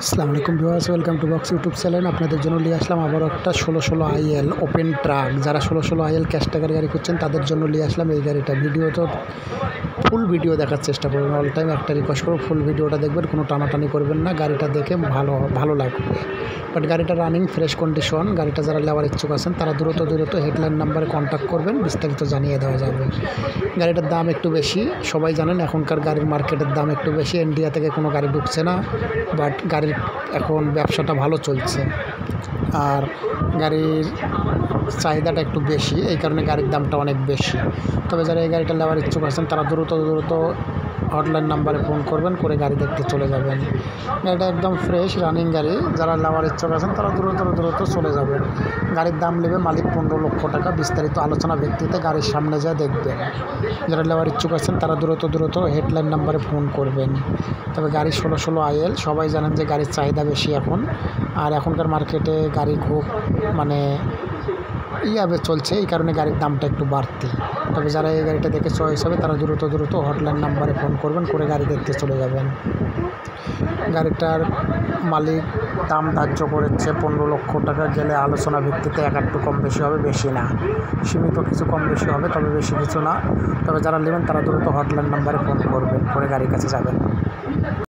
আসসালামু আলাইকুম viewers, welcome to box YouTube channel. আপনাদের জন্য নিয়ে আসলাম আবারও একটা 1616 আইএল ওপেন ট্রাক। যারা 1616 আইএল ক্যাশ টাকার গাড়ি খুঁজছেন তাদের জন্য নিয়ে আসলাম এই গাড়িটা। ভিডিওটা ফুল ভিডিও দেখার চেষ্টা করবেন। অল টাইম একটা রিকোয়েস্ট করব, ফুল ভিডিওটা দেখবেন, কোনো টানাটানি করবেন না। গাড়িটা দেখে ভালো লাগবে। বাট গাড়িটা রানিং ফ্রেশ কন্ডিশন। গাড়িটা যারা নেওয়ার ইচ্ছুক আছেন তারা দ্রুত হেডলাইন নাম্বারে কন্ট্যাক্ট করবেন, বিস্তারিত জানিয়ে দেওয়া যাবে। গাড়িটার দাম একটু বেশি, সবাই জানেন এখনকার গাড়ির মার্কেটের দাম একটু বেশি। ইন্ডিয়া থেকে কোনো গাড়ি ঢুকছে না, বাট গাড়ির এখন ব্যবসাটা ভালো চলছে আর গাড়ির চাহিদাটা একটু বেশি, এই কারণে গাড়ির দামটা অনেক বেশি। তবে যারা এই গাড়িটা নেওয়ার ইচ্ছুক আছেন তারা দ্রুত হটলাইন নাম্বারে ফোন করবেন, করে গাড়ি দেখতে চলে যাবেন। গাড়িটা একদম ফ্রেশ রানিং গাড়ি। যারা নেওয়ার ইচ্ছুক আছেন তারা দ্রুত চলে যাবেন। গাড়ির দাম নেবে মালিক 15 লক্ষ টাকা। বিস্তারিত আলোচনা ভিত্তিতে গাড়ির সামনে যা দেখবেন। যারা নেওয়ার ইচ্ছুক আছেন তারা দ্রুত হেডলাইন নাম্বারে ফোন করবেন। তবে গাড়ি 1616 আইএল, সবাই জানেন যে গাড়ির চাহিদা বেশি এখন, আর এখনকার মার্কেটে গাড়ি খুব ইয়াবে চলছে, এই কারণে গাড়ির দামটা একটু বাড়তি। তবে যারা এই গাড়িটা দেখে চয়েস হবে তারা দ্রুত হটলাইন নাম্বারে ফোন করবেন, করে গাড়ি দেখতে চলে যাবেন। গাড়িটার মালিক দাম ধার্য করেছে 15 লক্ষ টাকা। গেলে আলোচনা ভিত্তিতে একটু কম বেশি হবে, বেশি না, সীমিত কিছু কম বেশি হবে, তবে বেশি কিছু না। তবে যারা নেবেন তারা দ্রুত হটলাইন নাম্বারে ফোন করবেন, করে গাড়ির কাছে যাবেন।